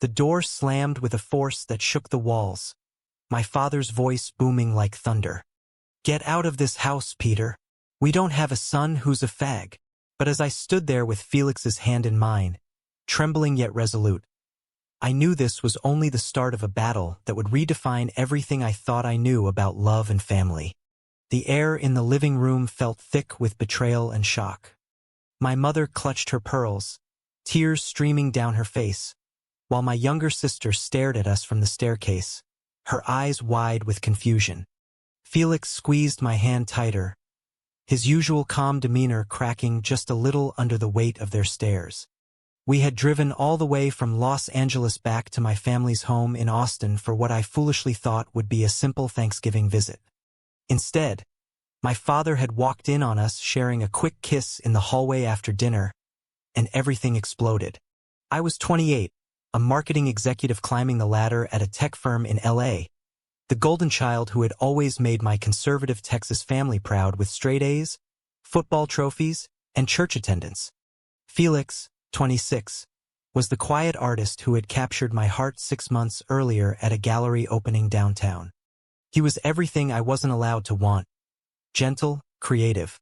The door slammed with a force that shook the walls, my father's voice booming like thunder. "Get out of this house, Peter. We don't have a son who's a fag." But as I stood there with Felix's hand in mine, trembling yet resolute, I knew this was only the start of a battle that would redefine everything I thought I knew about love and family. The air in the living room felt thick with betrayal and shock. My mother clutched her pearls, tears streaming down her face, while my younger sister stared at us from the staircase, her eyes wide with confusion. Felix squeezed my hand tighter, his usual calm demeanor cracking just a little under the weight of their stares. We had driven all the way from Los Angeles back to my family's home in Austin for what I foolishly thought would be a simple Thanksgiving visit. Instead, my father had walked in on us sharing a quick kiss in the hallway after dinner, and everything exploded. I was 28, a marketing executive climbing the ladder at a tech firm in LA, the golden child who had always made my conservative Texas family proud with straight A's, football trophies, and church attendance. Felix, 26, was the quiet artist who had captured my heart 6 months earlier at a gallery opening downtown. He was everything I wasn't allowed to want: gentle, creative,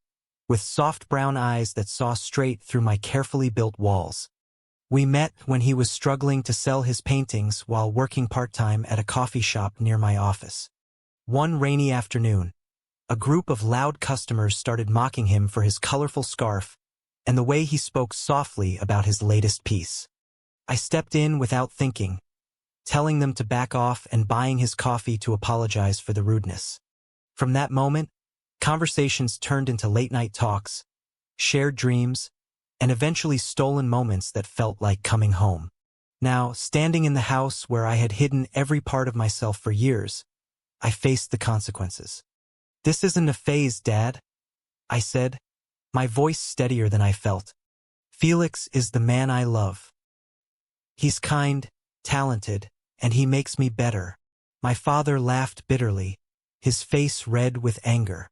with soft brown eyes that saw straight through my carefully built walls. We met when he was struggling to sell his paintings while working part-time at a coffee shop near my office. One rainy afternoon, a group of loud customers started mocking him for his colorful scarf and the way he spoke softly about his latest piece. I stepped in without thinking, telling them to back off and buying his coffee to apologize for the rudeness. From that moment, conversations turned into late-night talks, shared dreams, and eventually stolen moments that felt like coming home. Now, standing in the house where I had hidden every part of myself for years, I faced the consequences. "This isn't a phase, Dad," I said, my voice steadier than I felt. "Felix is the man I love. He's kind, talented, and he makes me better." My father laughed bitterly, his face red with anger.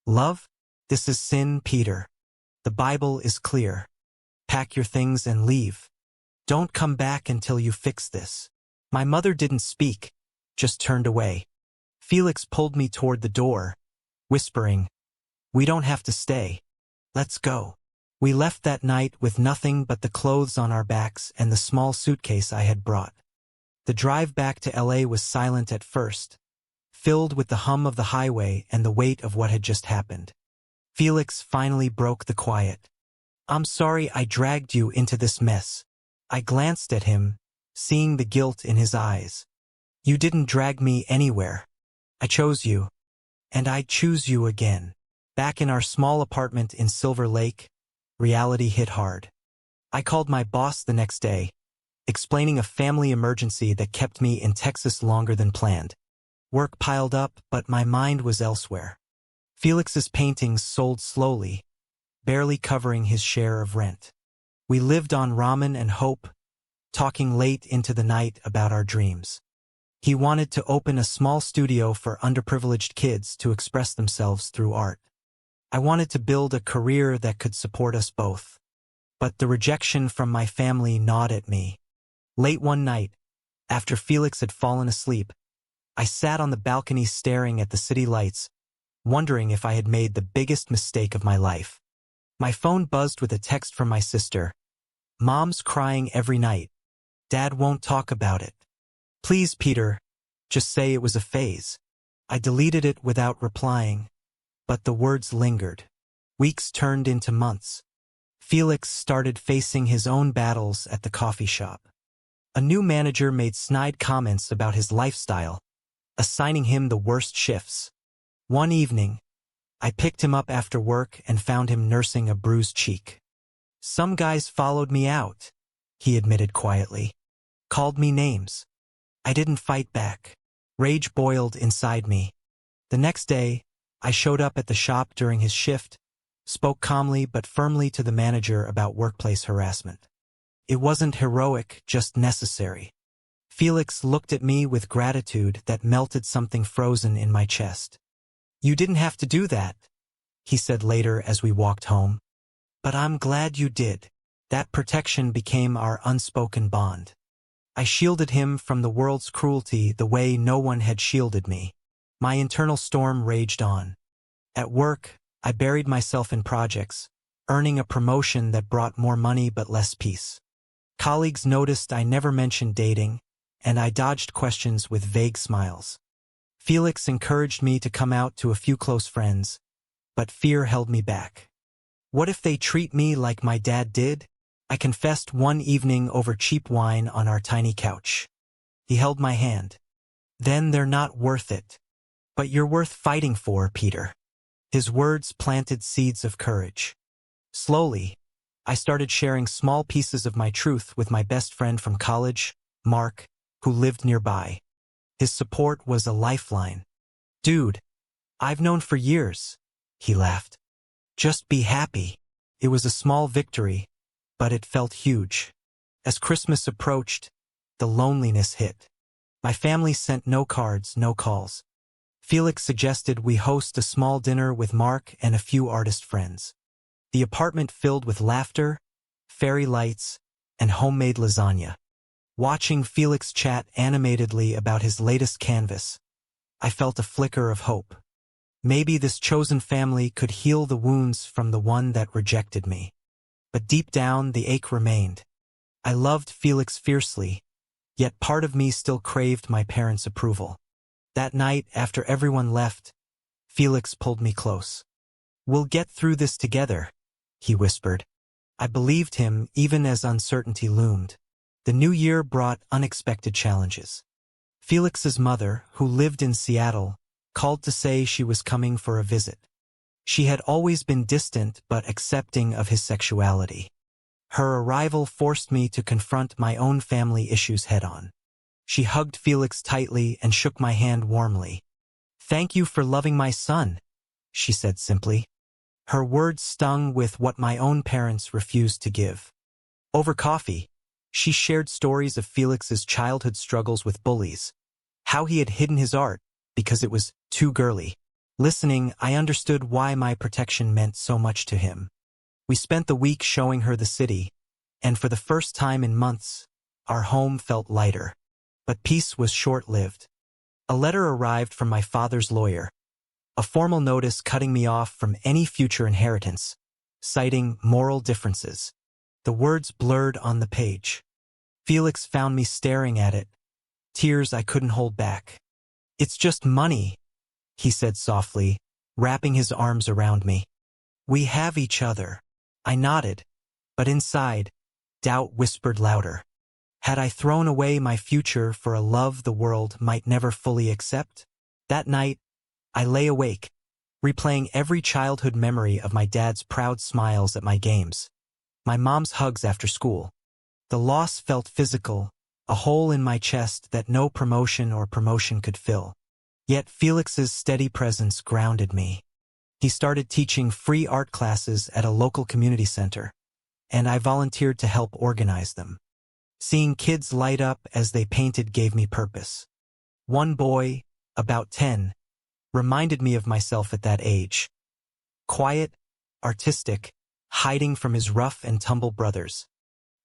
"Love? This is sin, Peter. The Bible is clear. Pack your things and leave. Don't come back until you fix this." My mother didn't speak, just turned away. Felix pulled me toward the door, whispering, "We don't have to stay. Let's go." We left that night with nothing but the clothes on our backs and the small suitcase I had brought. The drive back to LA was silent at first, filled with the hum of the highway and the weight of what had just happened. Felix finally broke the quiet. "I'm sorry I dragged you into this mess." I glanced at him, seeing the guilt in his eyes. "You didn't drag me anywhere. I chose you, and I'd choose you again." Back in our small apartment in Silver Lake, reality hit hard. I called my boss the next day, explaining a family emergency that kept me in Texas longer than planned. Work piled up, but my mind was elsewhere. Felix's paintings sold slowly, barely covering his share of rent. We lived on ramen and hope, talking late into the night about our dreams. He wanted to open a small studio for underprivileged kids to express themselves through art. I wanted to build a career that could support us both. But the rejection from my family gnawed at me. Late one night, after Felix had fallen asleep, I sat on the balcony staring at the city lights, wondering if I had made the biggest mistake of my life. My phone buzzed with a text from my sister. "Mom's crying every night. Dad won't talk about it. Please, Peter, just say it was a phase." I deleted it without replying, but the words lingered. Weeks turned into months. Felix started facing his own battles at the coffee shop. A new manager made snide comments about his lifestyle, assigning him the worst shifts. One evening, I picked him up after work and found him nursing a bruised cheek. "Some guys followed me out," he admitted quietly. "Called me names. I didn't fight back." Rage boiled inside me. The next day, I showed up at the shop during his shift, spoke calmly but firmly to the manager about workplace harassment. It wasn't heroic, just necessary. Felix looked at me with gratitude that melted something frozen in my chest. "You didn't have to do that," he said later as we walked home. "But I'm glad you did." That protection became our unspoken bond. I shielded him from the world's cruelty the way no one had shielded me. My internal storm raged on. At work, I buried myself in projects, earning a promotion that brought more money but less peace. Colleagues noticed I never mentioned dating, and I dodged questions with vague smiles. Felix encouraged me to come out to a few close friends, but fear held me back. What if they treat me like my dad did? I confessed one evening over cheap wine on our tiny couch. He held my hand. Then they're not worth it. But you're worth fighting for, Peter. His words planted seeds of courage. Slowly, I started sharing small pieces of my truth with my best friend from college, Mark, who lived nearby. His support was a lifeline. Dude, I've known for years, he laughed. Just be happy. It was a small victory, but it felt huge. As Christmas approached, the loneliness hit. My family sent no cards, no calls. Felix suggested we host a small dinner with Mark and a few artist friends. The apartment filled with laughter, fairy lights, and homemade lasagna. Watching Felix chat animatedly about his latest canvas, I felt a flicker of hope. Maybe this chosen family could heal the wounds from the one that rejected me. But deep down, the ache remained. I loved Felix fiercely, yet part of me still craved my parents' approval. That night, after everyone left, Felix pulled me close. We'll get through this together, he whispered. I believed him even as uncertainty loomed. The new year brought unexpected challenges. Felix's mother, who lived in Seattle, called to say she was coming for a visit. She had always been distant but accepting of his sexuality. Her arrival forced me to confront my own family issues head-on. She hugged Felix tightly and shook my hand warmly. "Thank you for loving my son," she said simply. Her words stung with what my own parents refused to give. Over coffee, she shared stories of Felix's childhood struggles with bullies, how he had hidden his art because it was too girly. Listening, I understood why my protection meant so much to him. We spent the week showing her the city, and for the first time in months, our home felt lighter. But peace was short-lived. A letter arrived from my father's lawyer, a formal notice cutting me off from any future inheritance, citing moral differences. The words blurred on the page. Felix found me staring at it, tears I couldn't hold back. "It's just money," he said softly, wrapping his arms around me. "We have each other." I nodded, but inside, doubt whispered louder. Had I thrown away my future for a love the world might never fully accept? That night, I lay awake, replaying every childhood memory of my dad's proud smiles at my games, my mom's hugs after school. The loss felt physical, a hole in my chest that no promotion or promotion could fill. Yet Felix's steady presence grounded me. He started teaching free art classes at a local community center, and I volunteered to help organize them. Seeing kids light up as they painted gave me purpose. One boy, about 10, reminded me of myself at that age. Quiet, artistic, hiding from his rough and tumble brothers.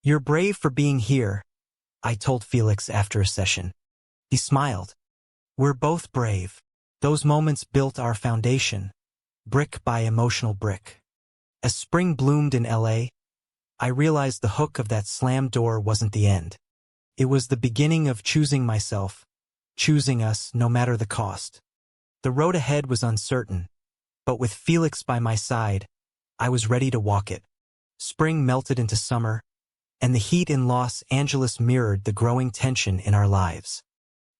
"You're brave for being here," I told Felix after a session. He smiled. "We're both brave." Those moments built our foundation, brick by emotional brick. As spring bloomed in LA, I realized the hook of that slammed door wasn't the end. It was the beginning of choosing myself, choosing us no matter the cost. The road ahead was uncertain, but with Felix by my side, I was ready to walk it. Spring melted into summer, and the heat in Los Angeles mirrored the growing tension in our lives.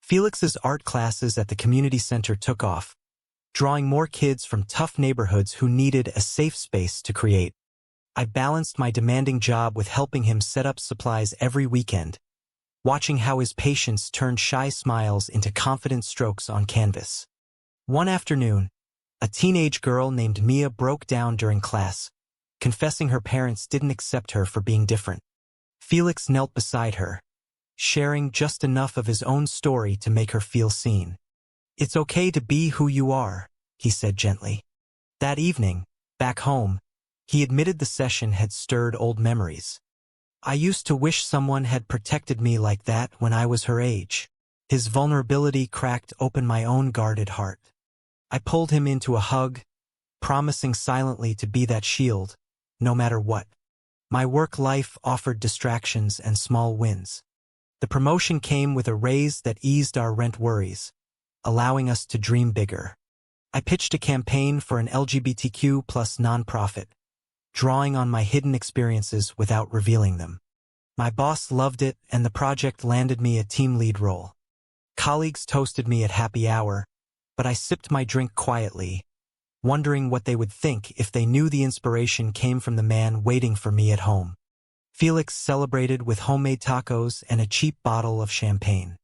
Felix's art classes at the community center took off, drawing more kids from tough neighborhoods who needed a safe space to create. I balanced my demanding job with helping him set up supplies every weekend, watching how his patience turned shy smiles into confident strokes on canvas. One afternoon, a teenage girl named Mia broke down during class, confessing her parents didn't accept her for being different. Felix knelt beside her, sharing just enough of his own story to make her feel seen. "It's okay to be who you are," he said gently. That evening, back home, he admitted the session had stirred old memories. I used to wish someone had protected me like that when I was her age. His vulnerability cracked open my own guarded heart. I pulled him into a hug, promising silently to be that shield, no matter what. My work life offered distractions and small wins. The promotion came with a raise that eased our rent worries, allowing us to dream bigger. I pitched a campaign for an LGBTQ plus nonprofit, drawing on my hidden experiences without revealing them. My boss loved it, and the project landed me a team lead role. Colleagues toasted me at happy hour, but I sipped my drink quietly, wondering what they would think if they knew the inspiration came from the man waiting for me at home. Felix celebrated with homemade tacos and a cheap bottle of champagne.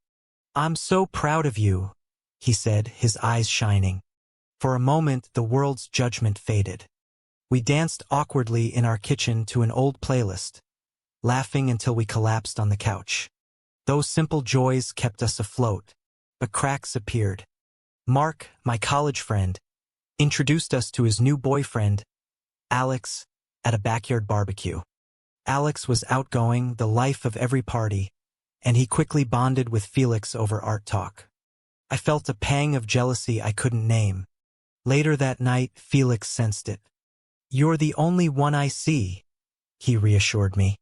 "I'm so proud of you," he said, his eyes shining. For a moment, the world's judgment faded. We danced awkwardly in our kitchen to an old playlist, laughing until we collapsed on the couch. Those simple joys kept us afloat, but cracks appeared. Mark, my college friend, introduced us to his new boyfriend, Alex, at a backyard barbecue. Alex was outgoing, the life of every party, and he quickly bonded with Felix over art talk. I felt a pang of jealousy I couldn't name. Later that night, Felix sensed it. "You're the only one I see," he reassured me.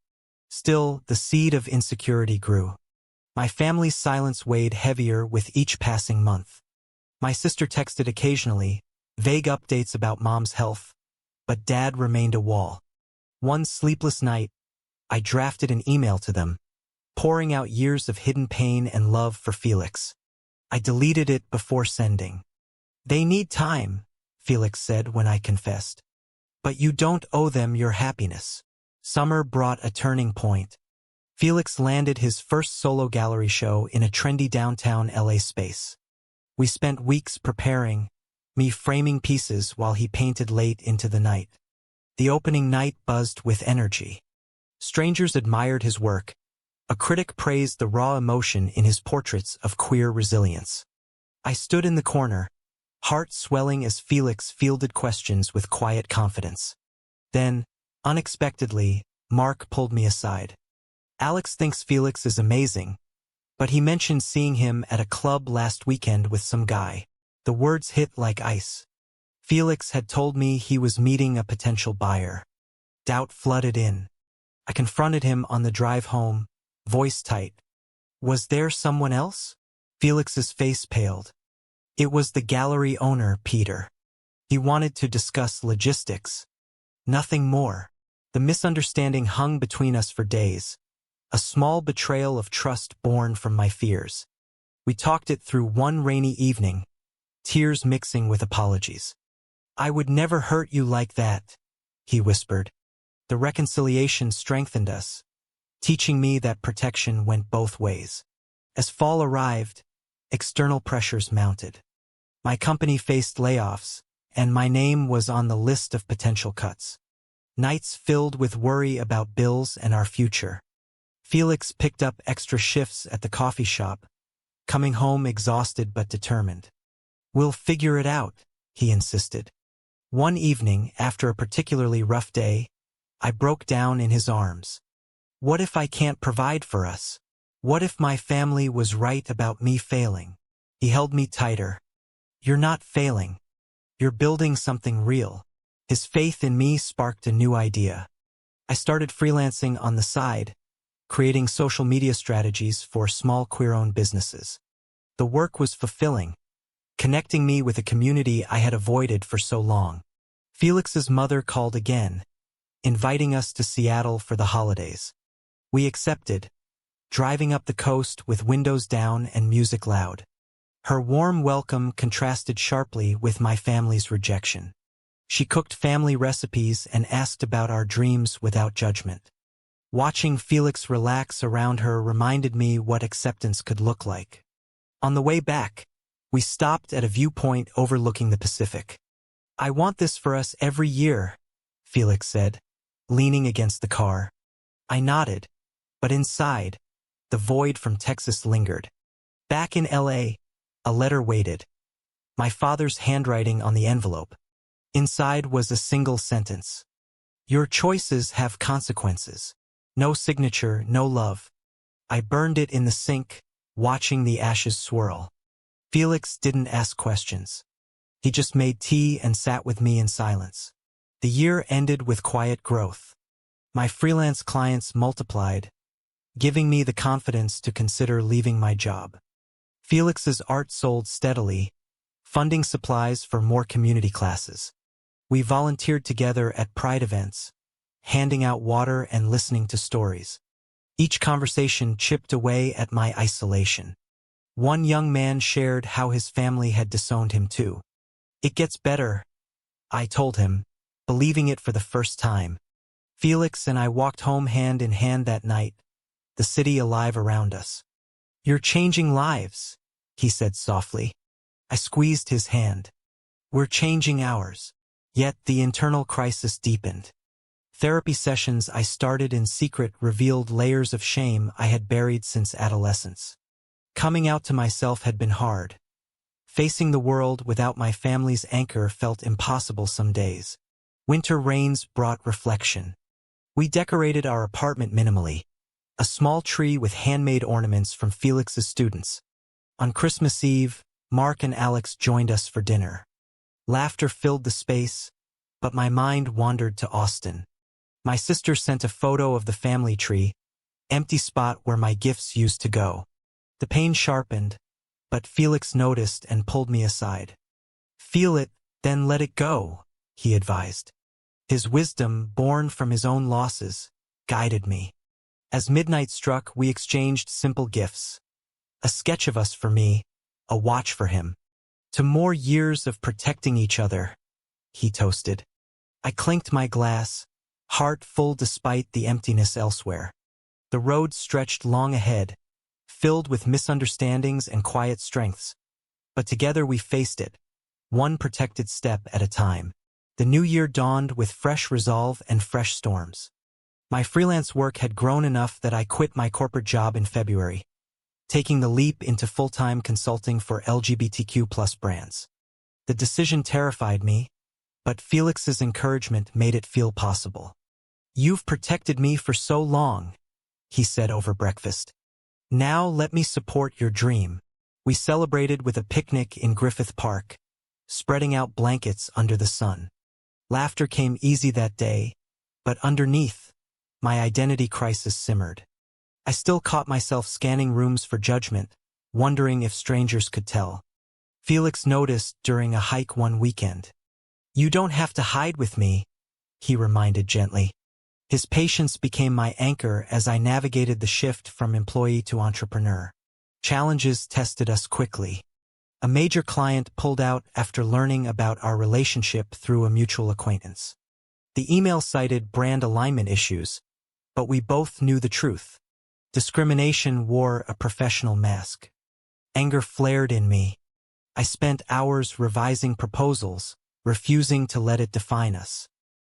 Still, the seed of insecurity grew. My family's silence weighed heavier with each passing month. My sister texted occasionally, vague updates about mom's health, but dad remained a wall. One sleepless night, I drafted an email to them, pouring out years of hidden pain and love for Felix. I deleted it before sending. "They need time," Felix said when I confessed. "But you don't owe them your happiness." Summer brought a turning point. Felix landed his first solo gallery show in a trendy downtown LA space. We spent weeks preparing, me framing pieces while he painted late into the night. The opening night buzzed with energy. Strangers admired his work. A critic praised the raw emotion in his portraits of queer resilience. I stood in the corner, heart swelling as Felix fielded questions with quiet confidence. Then, unexpectedly, Mark pulled me aside. "Alex thinks Felix is amazing, but he mentioned seeing him at a club last weekend with some guy." The words hit like ice. Felix had told me he was meeting a potential buyer. Doubt flooded in. I confronted him on the drive home, voice tight. "Was there someone else?" Felix's face paled. "It was the gallery owner, Peter. He wanted to discuss logistics. Nothing more." The misunderstanding hung between us for days, a small betrayal of trust born from my fears. We talked it through one rainy evening, tears mixing with apologies. "I would never hurt you like that," he whispered. The reconciliation strengthened us, teaching me that protection went both ways. As fall arrived, external pressures mounted. My company faced layoffs, and my name was on the list of potential cuts. Nights filled with worry about bills and our future. Felix picked up extra shifts at the coffee shop, coming home exhausted but determined. "We'll figure it out," he insisted. One evening, after a particularly rough day, I broke down in his arms. "What if I can't provide for us? What if my family was right about me failing?" He held me tighter. "You're not failing. You're building something real." His faith in me sparked a new idea. I started freelancing on the side, creating social media strategies for small queer-owned businesses. The work was fulfilling, connecting me with a community I had avoided for so long. Felix's mother called again, inviting us to Seattle for the holidays. We accepted, driving up the coast with windows down and music loud. Her warm welcome contrasted sharply with my family's rejection. She cooked family recipes and asked about our dreams without judgment. Watching Felix relax around her reminded me what acceptance could look like. On the way back, we stopped at a viewpoint overlooking the Pacific. "I want this for us every year," Felix said, leaning against the car. I nodded, but inside, the void from Texas lingered. Back in LA, a letter waited. My father's handwriting on the envelope. Inside was a single sentence. "Your choices have consequences." No signature, no love. I burned it in the sink, watching the ashes swirl. Felix didn't ask questions. He just made tea and sat with me in silence. The year ended with quiet growth. My freelance clients multiplied, giving me the confidence to consider leaving my job. Felix's art sold steadily, funding supplies for more community classes. We volunteered together at Pride events, handing out water and listening to stories. Each conversation chipped away at my isolation. One young man shared how his family had disowned him too. "It gets better," I told him, believing it for the first time. Felix and I walked home hand in hand that night, the city alive around us. "You're changing lives," he said softly. I squeezed his hand. "We're changing ours." Yet the internal crisis deepened. Therapy sessions I started in secret revealed layers of shame I had buried since adolescence. Coming out to myself had been hard. Facing the world without my family's anchor felt impossible some days. Winter rains brought reflection. We decorated our apartment minimally, a small tree with handmade ornaments from Felix's students. On Christmas Eve, Mark and Alex joined us for dinner. Laughter filled the space, but my mind wandered to Austin. My sister sent a photo of the family tree, empty spot where my gifts used to go. The pain sharpened, but Felix noticed and pulled me aside. "Feel it, then let it go," he advised. His wisdom, born from his own losses, guided me. As midnight struck, we exchanged simple gifts. A sketch of us for me, a watch for him. "To more years of protecting each other," he toasted. I clinked my glass, heart full despite the emptiness elsewhere. The road stretched long ahead, filled with misunderstandings and quiet strengths. But together we faced it, one protected step at a time. The new year dawned with fresh resolve and fresh storms. My freelance work had grown enough that I quit my corporate job in February, taking the leap into full-time consulting for LGBTQ+ brands. The decision terrified me, but Felix's encouragement made it feel possible. "You've protected me for so long," he said over breakfast. "Now let me support your dream." We celebrated with a picnic in Griffith Park, spreading out blankets under the sun. Laughter came easy that day, but underneath, my identity crisis simmered. I still caught myself scanning rooms for judgment, wondering if strangers could tell. Felix noticed during a hike one weekend. "You don't have to hide with me," he reminded gently. His patience became my anchor as I navigated the shift from employee to entrepreneur. Challenges tested us quickly. A major client pulled out after learning about our relationship through a mutual acquaintance. The email cited brand alignment issues, but we both knew the truth. Discrimination wore a professional mask. Anger flared in me. I spent hours revising proposals, refusing to let it define us.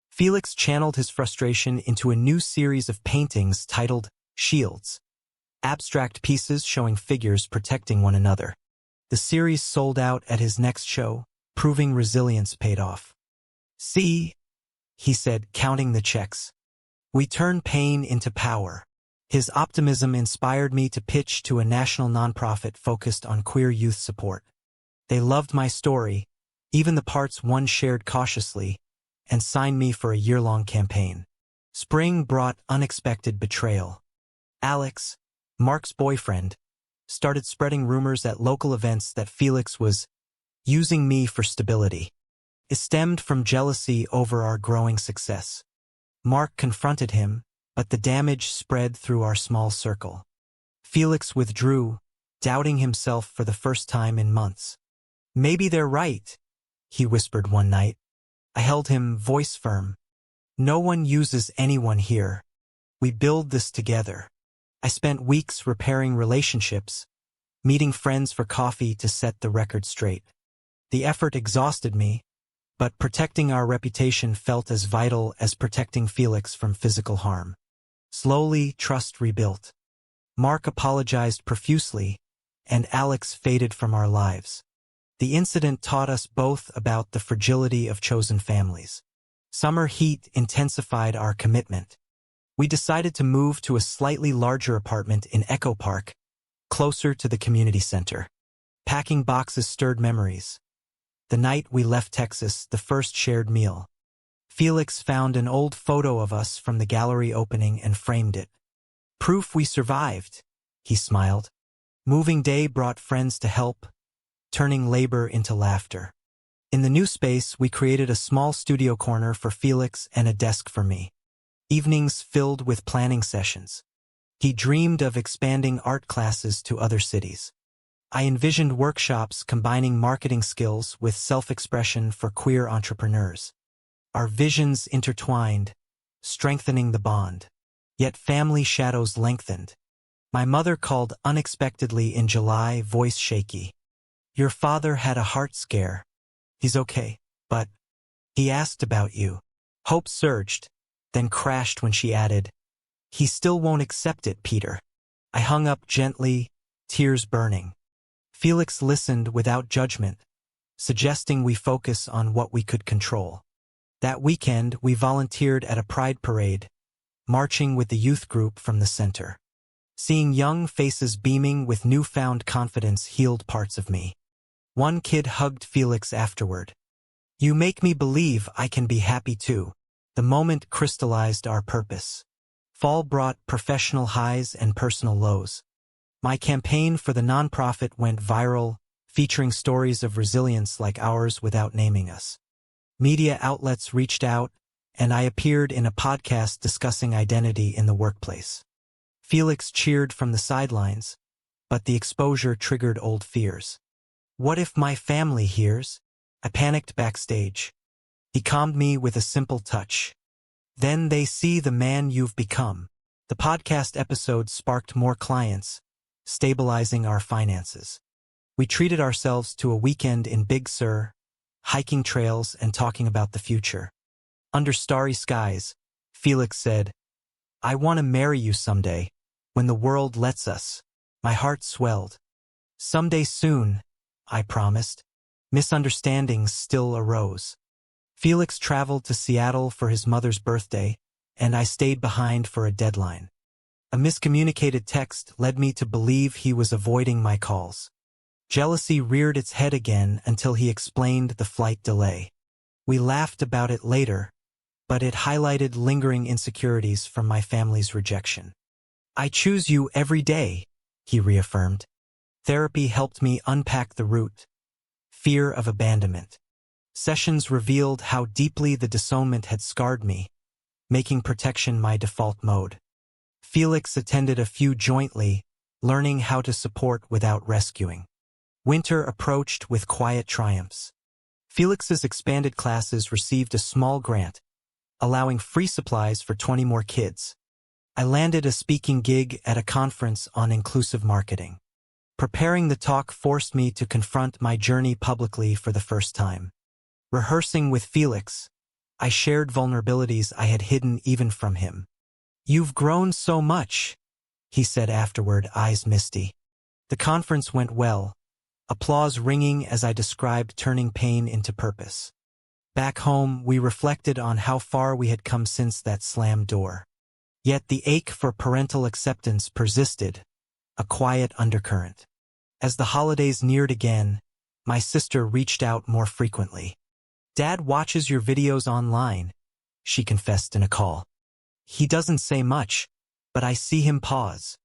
Felix channeled his frustration into a new series of paintings titled Shields, abstract pieces showing figures protecting one another. The series sold out at his next show, proving resilience paid off. "See," he said, counting the checks. "We turn pain into power." His optimism inspired me to pitch to a national nonprofit focused on queer youth support. They loved my story, even the parts one shared cautiously, and signed me for a year-long campaign. Spring brought unexpected betrayal. Alex, Mark's boyfriend, started spreading rumors at local events that Felix was using me for stability. It stemmed from jealousy over our growing success. Mark confronted him, but the damage spread through our small circle. Felix withdrew, doubting himself for the first time in months. "Maybe they're right," he whispered one night. I held him, voice firm. "No one uses anyone here. We build this together." I spent weeks repairing relationships, meeting friends for coffee to set the record straight. The effort exhausted me, but protecting our reputation felt as vital as protecting Felix from physical harm. Slowly, trust rebuilt. Mark apologized profusely, and Alex faded from our lives. The incident taught us both about the fragility of chosen families. Summer heat intensified our commitment. We decided to move to a slightly larger apartment in Echo Park, closer to the community center. Packing boxes stirred memories. The night we left Texas, the first shared meal. Felix found an old photo of us from the gallery opening and framed it. Proof we survived, he smiled. Moving day brought friends to help, turning labor into laughter. In the new space, we created a small studio corner for Felix and a desk for me. Evenings filled with planning sessions. He dreamed of expanding art classes to other cities. I envisioned workshops combining marketing skills with self-expression for queer entrepreneurs. Our visions intertwined, strengthening the bond. Yet family shadows lengthened. My mother called unexpectedly in July, voice shaky. Your father had a heart scare. He's okay, but he asked about you. Hope surged, then crashed when she added, he still won't accept it, Peter. I hung up gently, tears burning. Felix listened without judgment, suggesting we focus on what we could control. That weekend, we volunteered at a pride parade, marching with the youth group from the center. Seeing young faces beaming with newfound confidence healed parts of me. One kid hugged Felix afterward. You make me believe I can be happy too. The moment crystallized our purpose. Fall brought professional highs and personal lows. My campaign for the nonprofit went viral, featuring stories of resilience like ours without naming us. Media outlets reached out, and I appeared in a podcast discussing identity in the workplace. Felix cheered from the sidelines, but the exposure triggered old fears. What if my family hears? I panicked backstage. He calmed me with a simple touch. Then they see the man you've become. The podcast episode sparked more clients, stabilizing our finances. We treated ourselves to a weekend in Big Sur, hiking trails and talking about the future. Under starry skies, Felix said, I want to marry you someday, when the world lets us. My heart swelled. Someday soon, I promised. Misunderstandings still arose. Felix traveled to Seattle for his mother's birthday, and I stayed behind for a deadline. A miscommunicated text led me to believe he was avoiding my calls. Jealousy reared its head again until he explained the flight delay. We laughed about it later, but it highlighted lingering insecurities from my family's rejection. I choose you every day, he reaffirmed. Therapy helped me unpack the root. Fear of abandonment. Sessions revealed how deeply the disownment had scarred me, making protection my default mode. Felix attended a few jointly, learning how to support without rescuing. Winter approached with quiet triumphs. Felix's expanded classes received a small grant, allowing free supplies for 20 more kids. I landed a speaking gig at a conference on inclusive marketing. Preparing the talk forced me to confront my journey publicly for the first time. Rehearsing with Felix, I shared vulnerabilities I had hidden even from him. You've grown so much, he said afterward, eyes misty. The conference went well, applause ringing as I described turning pain into purpose. Back home, we reflected on how far we had come since that slammed door. Yet the ache for parental acceptance persisted, a quiet undercurrent. As the holidays neared again, my sister reached out more frequently. Dad watches your videos online, she confessed in a call. He doesn't say much, but I see him pause.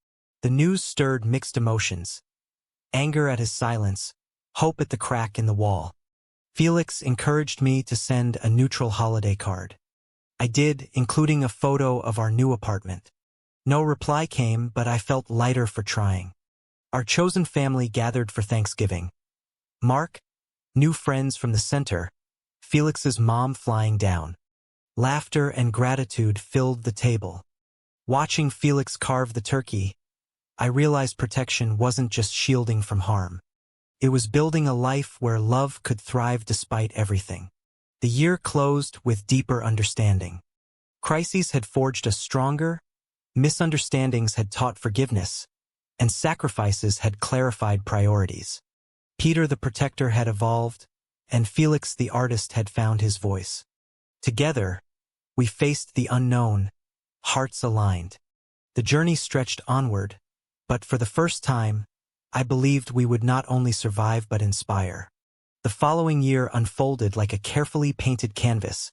The news stirred mixed emotions. Anger at his silence, hope at the crack in the wall. Felix encouraged me to send a neutral holiday card. I did, including a photo of our new apartment. No reply came, but I felt lighter for trying. Our chosen family gathered for Thanksgiving. Mark, new friends from the center, Felix's mom flying down. Laughter and gratitude filled the table. Watching Felix carve the turkey, I realized protection wasn't just shielding from harm. It was building a life where love could thrive despite everything. The year closed with deeper understanding. Crises had forged us stronger, misunderstandings had taught forgiveness, and sacrifices had clarified priorities. Peter the protector had evolved, and Felix the artist had found his voice. Together, we faced the unknown, hearts aligned. The journey stretched onward, but for the first time, I believed we would not only survive but inspire. The following year unfolded like a carefully painted canvas,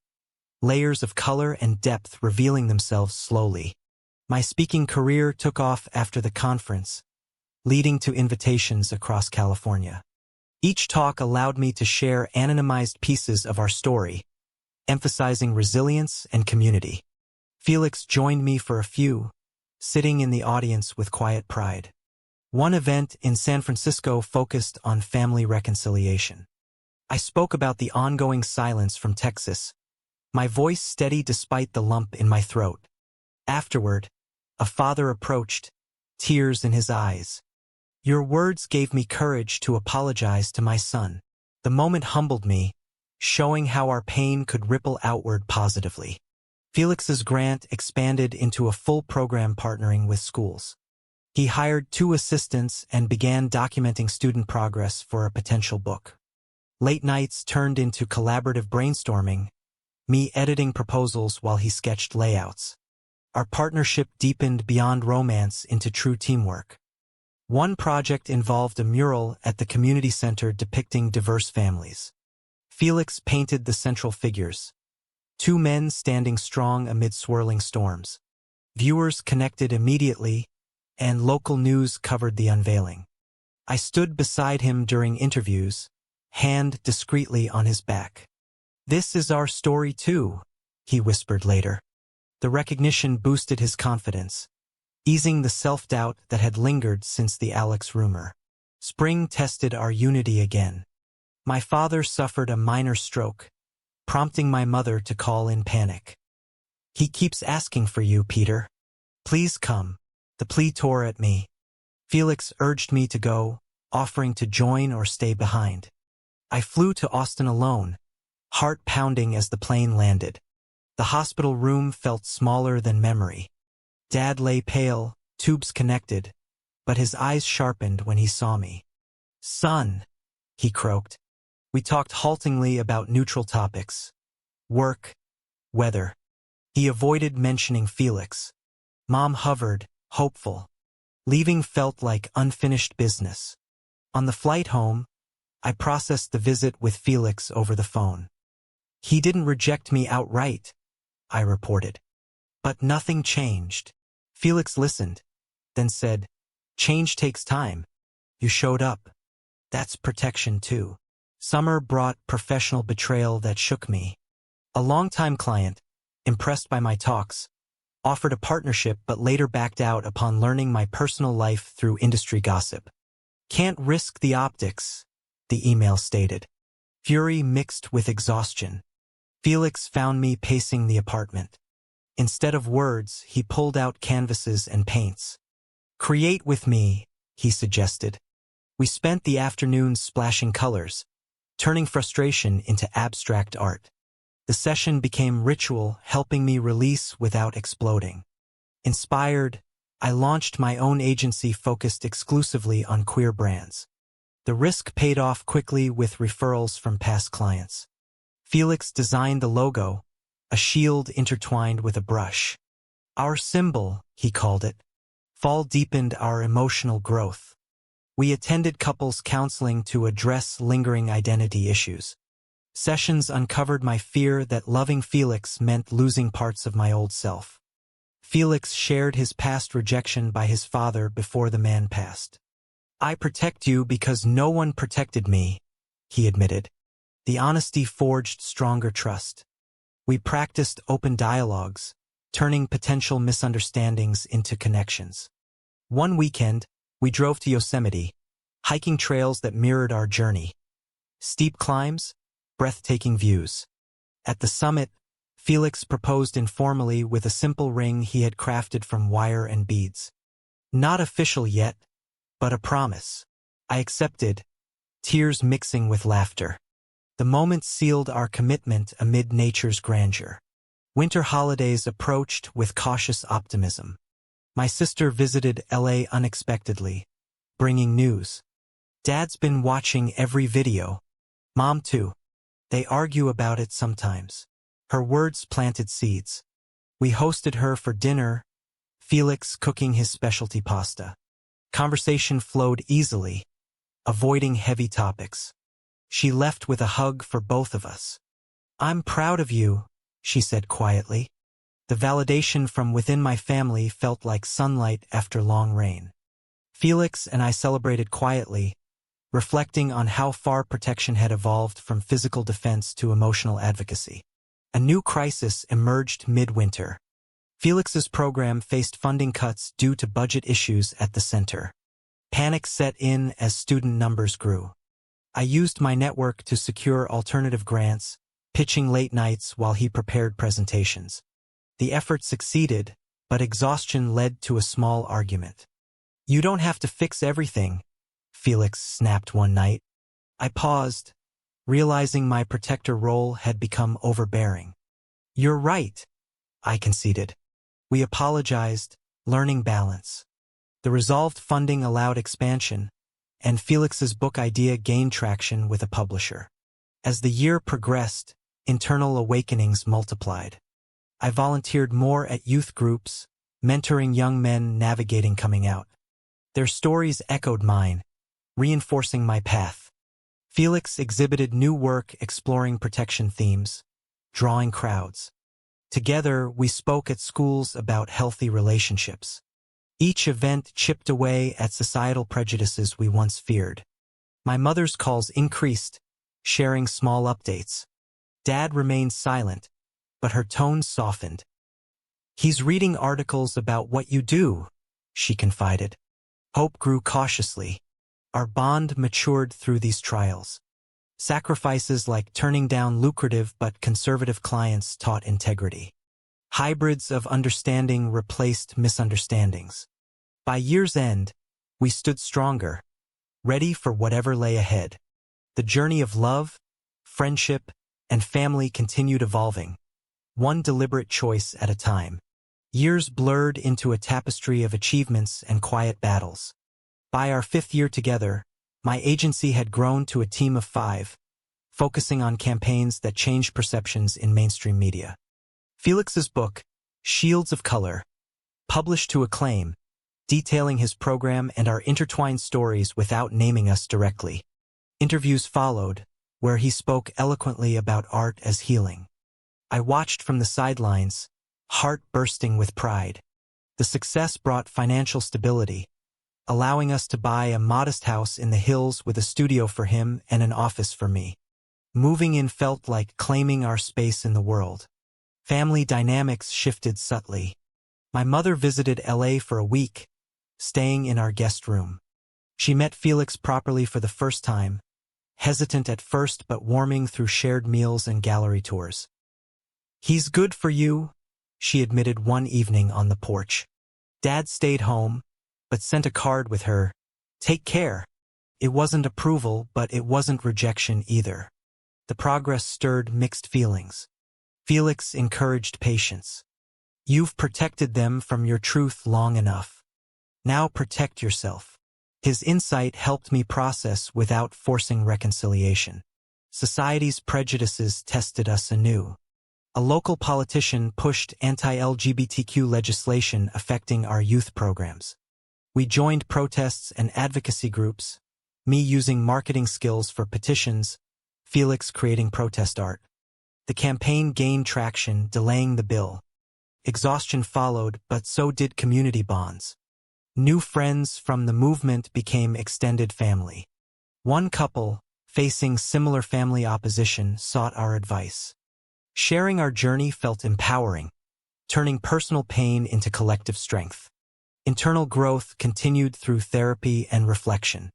layers of color and depth revealing themselves slowly. My speaking career took off after the conference, leading to invitations across California. Each talk allowed me to share anonymized pieces of our story, emphasizing resilience and community. Felix joined me for a few, sitting in the audience with quiet pride. One event in San Francisco focused on family reconciliation. I spoke about the ongoing silence from Texas, my voice steady despite the lump in my throat. Afterward, a father approached, tears in his eyes. "Your words gave me courage to apologize to my son." The moment humbled me, showing how our pain could ripple outward positively. Felix's grant expanded into a full program partnering with schools. He hired 2 assistants and began documenting student progress for a potential book. Late nights turned into collaborative brainstorming, me editing proposals while he sketched layouts. Our partnership deepened beyond romance into true teamwork. One project involved a mural at the community center depicting diverse families. Felix painted the central figures, 2 men standing strong amid swirling storms. Viewers connected immediately, and local news covered the unveiling. I stood beside him during interviews, hand discreetly on his back. "This is our story too," he whispered later. The recognition boosted his confidence, easing the self-doubt that had lingered since the Alex rumor. Spring tested our unity again. My father suffered a minor stroke, prompting my mother to call in panic. "He keeps asking for you, Peter. Please come." The plea tore at me. Felix urged me to go, offering to join or stay behind. I flew to Austin alone, heart pounding as the plane landed. The hospital room felt smaller than memory. Dad lay pale, tubes connected, but his eyes sharpened when he saw me. "Son," he croaked. We talked haltingly about neutral topics. Work, weather. He avoided mentioning Felix. Mom hovered, hopeful. Leaving felt like unfinished business. On the flight home, I processed the visit with Felix over the phone. "He didn't reject me outright," I reported. But nothing changed. Felix listened, then said, "Change takes time. You showed up. That's protection too." Summer brought professional betrayal that shook me. A longtime client, impressed by my talks, offered a partnership but later backed out upon learning my personal life through industry gossip. "Can't risk the optics," the email stated. Fury mixed with exhaustion. Felix found me pacing the apartment. Instead of words, he pulled out canvases and paints. "Create with me," he suggested. We spent the afternoon splashing colors, turning frustration into abstract art. The session became ritual, helping me release without exploding. Inspired, I launched my own agency focused exclusively on queer brands. The risk paid off quickly with referrals from past clients. Felix designed the logo, a shield intertwined with a brush. "Our symbol," he called it. Fall deepened our emotional growth. We attended couples counseling to address lingering identity issues. Sessions uncovered my fear that loving Felix meant losing parts of my old self. Felix shared his past rejection by his father before the man passed. "I protect you because no one protected me," he admitted. The honesty forged stronger trust. We practiced open dialogues, turning potential misunderstandings into connections. One weekend, we drove to Yosemite, hiking trails that mirrored our journey. Steep climbs, breathtaking views. At the summit, Felix proposed informally with a simple ring he had crafted from wire and beads. Not official yet, but a promise. I accepted, tears mixing with laughter. The moment sealed our commitment amid nature's grandeur. Winter holidays approached with cautious optimism. My sister visited LA unexpectedly, bringing news. "Dad's been watching every video. Mom too. They argue about it sometimes." Her words planted seeds. We hosted her for dinner, Felix cooking his specialty pasta. Conversation flowed easily, avoiding heavy topics. She left with a hug for both of us. "I'm proud of you," she said quietly. The validation from within my family felt like sunlight after long rain. Felix and I celebrated quietly, reflecting on how far protection had evolved from physical defense to emotional advocacy. A new crisis emerged midwinter. Felix's program faced funding cuts due to budget issues at the center. Panic set in as student numbers grew. I used my network to secure alternative grants, pitching late nights while he prepared presentations. The effort succeeded, but exhaustion led to a small argument. "You don't have to fix everything," Felix snapped one night. I paused, realizing my protector role had become overbearing. "You're right," I conceded. We apologized, learning balance. The resolved funding allowed expansion, and Felix's book idea gained traction with a publisher. As the year progressed, internal awakenings multiplied. I volunteered more at youth groups, mentoring young men navigating coming out. Their stories echoed mine, reinforcing my path. Felix exhibited new work exploring protection themes, drawing crowds. Together, we spoke at schools about healthy relationships. Each event chipped away at societal prejudices we once feared. My mother's calls increased, sharing small updates. Dad remained silent, but her tone softened. "He's reading articles about what you do," she confided. Hope grew cautiously. Our bond matured through these trials. Sacrifices like turning down lucrative but conservative clients taught integrity. Hybrids of understanding replaced misunderstandings. By year's end, we stood stronger, ready for whatever lay ahead. The journey of love, friendship, and family continued evolving, one deliberate choice at a time. Years blurred into a tapestry of achievements and quiet battles. By our 5th year together, my agency had grown to a team of 5, focusing on campaigns that changed perceptions in mainstream media. Felix's book, Shields of Color, published to acclaim, detailing his program and our intertwined stories without naming us directly. Interviews followed, where he spoke eloquently about art as healing. I watched from the sidelines, heart bursting with pride. The success brought financial stability, allowing us to buy a modest house in the hills with a studio for him and an office for me. Moving in felt like claiming our space in the world. Family dynamics shifted subtly. My mother visited LA for a week, staying in our guest room. She met Felix properly for the first time, hesitant at first but warming through shared meals and gallery tours. "He's good for you," she admitted one evening on the porch. Dad stayed home, but sent a card with her, "Take care." It wasn't approval, but it wasn't rejection either. The progress stirred mixed feelings. Felix encouraged patience. "You've protected them from your truth long enough. Now protect yourself." His insight helped me process without forcing reconciliation. Society's prejudices tested us anew. A local politician pushed anti-LGBTQ legislation affecting our youth programs. We joined protests and advocacy groups, me using marketing skills for petitions, Felix creating protest art. The campaign gained traction, delaying the bill. Exhaustion followed, but so did community bonds. New friends from the movement became extended family. One couple, facing similar family opposition, sought our advice. Sharing our journey felt empowering, turning personal pain into collective strength. Internal growth continued through therapy and reflection.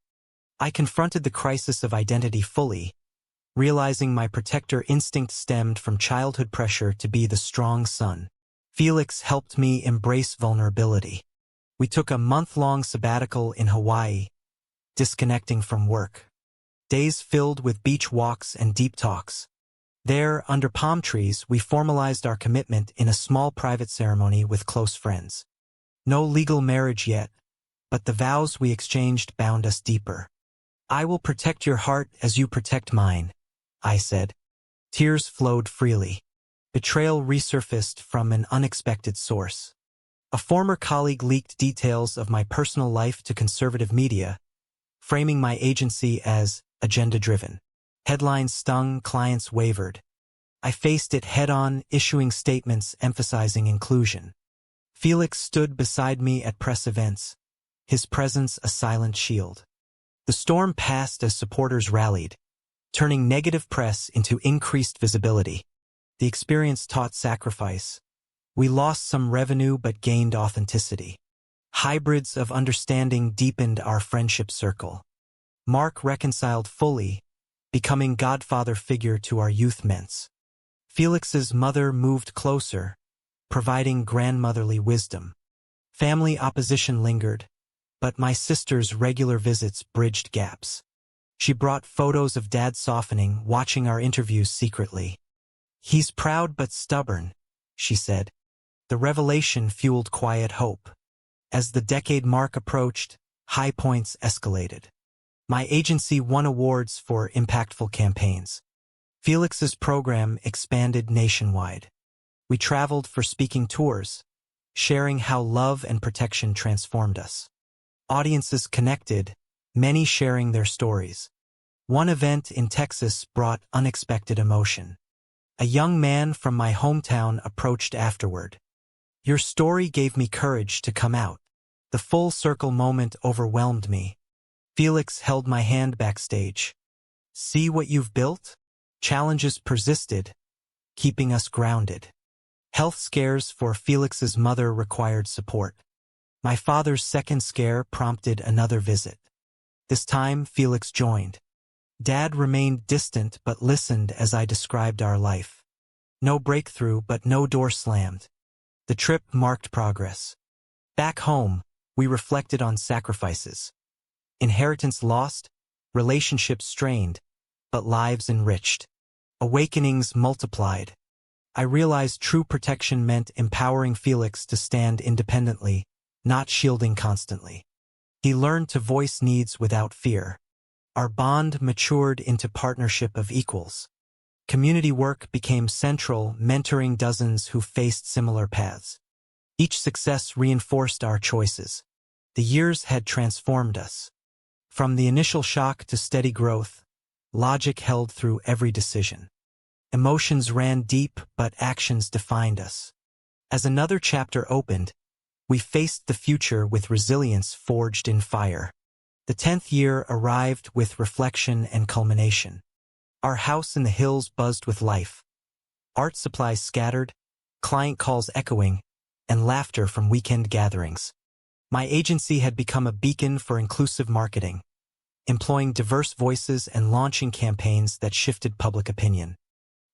I confronted the crisis of identity fully, realizing my protector instinct stemmed from childhood pressure to be the strong son. Felix helped me embrace vulnerability. We took a month-long sabbatical in Hawaii, disconnecting from work. Days filled with beach walks and deep talks. There, under palm trees, we formalized our commitment in a small private ceremony with close friends. No legal marriage yet, but the vows we exchanged bound us deeper. "I will protect your heart as you protect mine," I said. Tears flowed freely. Betrayal resurfaced from an unexpected source. A former colleague leaked details of my personal life to conservative media, framing my agency as agenda-driven. Headlines stung, clients wavered. I faced it head-on, issuing statements emphasizing inclusion. Felix stood beside me at press events, his presence a silent shield. The storm passed as supporters rallied, turning negative press into increased visibility. The experience taught sacrifice. We lost some revenue but gained authenticity. Hybrids of understanding deepened our friendship circle. Mark reconciled fully, becoming godfather figure to our youth ments. Felix's mother moved closer, providing grandmotherly wisdom. Family opposition lingered, but my sister's regular visits bridged gaps. She brought photos of Dad softening, watching our interviews secretly. "He's proud but stubborn," she said. The revelation fueled quiet hope. As the decade mark approached, high points escalated. My agency won awards for impactful campaigns. Felix's program expanded nationwide. We traveled for speaking tours, sharing how love and protection transformed us. Audiences connected, many sharing their stories. One event in Texas brought unexpected emotion. A young man from my hometown approached afterward. "Your story gave me courage to come out." The full circle moment overwhelmed me. Felix held my hand backstage. "See what you've built?" Challenges persisted, keeping us grounded. Health scares for Felix's mother required support. My father's second scare prompted another visit. This time, Felix joined. Dad remained distant but listened as I described our life. No breakthrough, but no door slammed. The trip marked progress. Back home, we reflected on sacrifices. Inheritance lost, relationships strained, but lives enriched. Awakenings multiplied. I realized true protection meant empowering Felix to stand independently, not shielding constantly. He learned to voice needs without fear. Our bond matured into partnership of equals. Community work became central, mentoring dozens who faced similar paths. Each success reinforced our choices. The years had transformed us. From the initial shock to steady growth, logic held through every decision. Emotions ran deep, but actions defined us. As another chapter opened, we faced the future with resilience forged in fire. The 10th year arrived with reflection and culmination. Our house in the hills buzzed with life. Art supplies scattered, client calls echoing, and laughter from weekend gatherings. My agency had become a beacon for inclusive marketing, employing diverse voices and launching campaigns that shifted public opinion.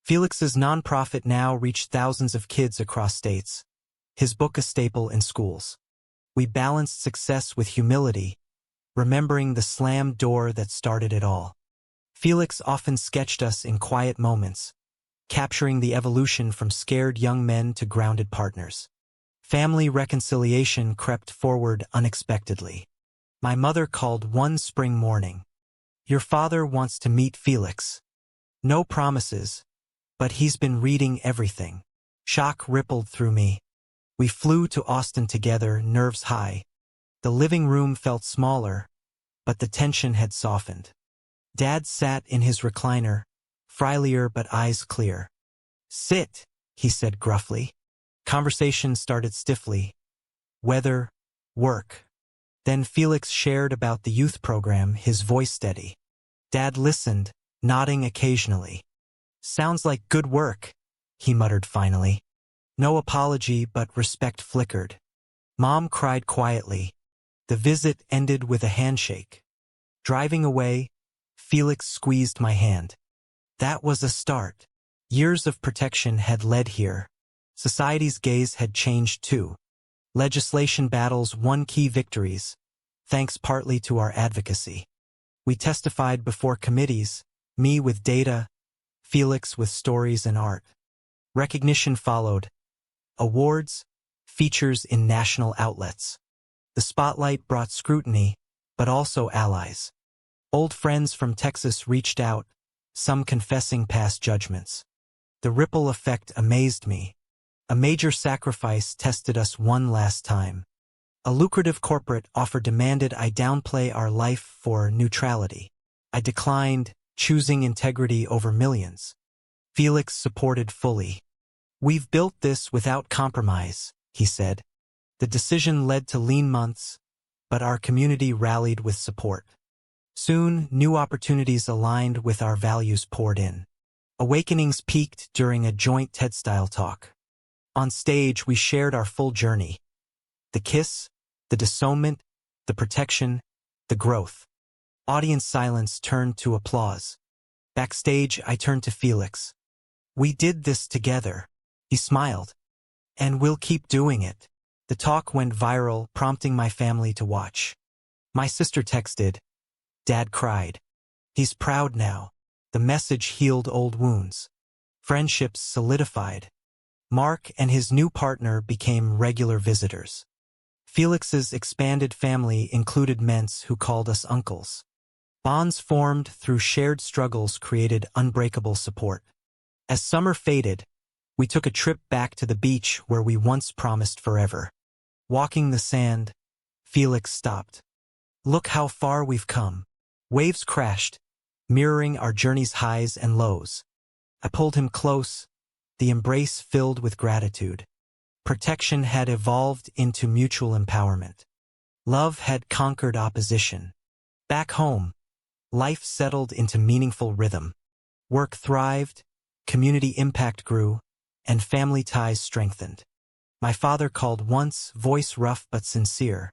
Felix's nonprofit now reached thousands of kids across states, his book a staple in schools. We balanced success with humility, remembering the slammed door that started it all. Felix often sketched us in quiet moments, capturing the evolution from scared young men to grounded partners. Family reconciliation crept forward unexpectedly. My mother called one spring morning. "Your father wants to meet Felix." No promises, but he's been reading everything. Shock rippled through me. We flew to Austin together, nerves high. The living room felt smaller, but the tension had softened. Dad sat in his recliner, frielier but eyes clear. "Sit," he said gruffly. Conversation started stiffly. Weather, work. Then Felix shared about the youth program, his voice steady. Dad listened, nodding occasionally. "Sounds like good work," he muttered finally. No apology, but respect flickered. Mom cried quietly. The visit ended with a handshake. Driving away, Felix squeezed my hand. That was a start. Years of protection had led here. Society's gaze had changed too. Legislation battles won key victories, thanks partly to our advocacy. We testified before committees, me with data, Felix with stories and art. Recognition followed. Awards, features in national outlets. The spotlight brought scrutiny, but also allies. Old friends from Texas reached out, some confessing past judgments. The ripple effect amazed me. A major sacrifice tested us one last time. A lucrative corporate offer demanded I downplay our life for neutrality. I declined, choosing integrity over millions. Felix supported fully. "We've built this without compromise," he said. The decision led to lean months, but our community rallied with support. Soon, new opportunities aligned with our values poured in. Awakenings peaked during a joint TED-style talk. On stage, we shared our full journey. The kiss, the disownment, the protection, the growth. Audience silence turned to applause. Backstage, I turned to Felix. "We did this together." He smiled. "And we'll keep doing it." The talk went viral, prompting my family to watch. My sister texted. Dad cried. "He's proud now." The message healed old wounds. Friendships solidified. Mark and his new partner became regular visitors. Felix's expanded family included ments who called us uncles. Bonds formed through shared struggles created unbreakable support. As summer faded, we took a trip back to the beach where we once promised forever. Walking the sand, Felix stopped. "Look how far we've come." Waves crashed, mirroring our journey's highs and lows. I pulled him close, the embrace filled with gratitude. Protection had evolved into mutual empowerment. Love had conquered opposition. Back home, life settled into meaningful rhythm. Work thrived, community impact grew, and family ties strengthened. My father called once, voice rough but sincere.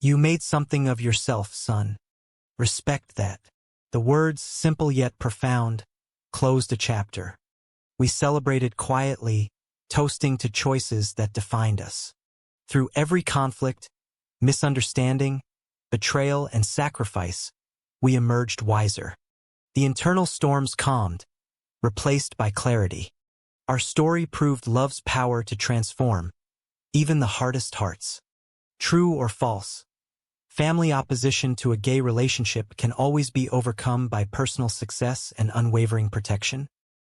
"You made something of yourself, son. Respect that." The words, simple yet profound, closed a chapter. We celebrated quietly, toasting to choices that defined us. Through every conflict, misunderstanding, betrayal, and sacrifice, we emerged wiser. The internal storms calmed, replaced by clarity. Our story proved love's power to transform even the hardest hearts. True or false? Family opposition to a gay relationship can always be overcome by personal success and unwavering protection.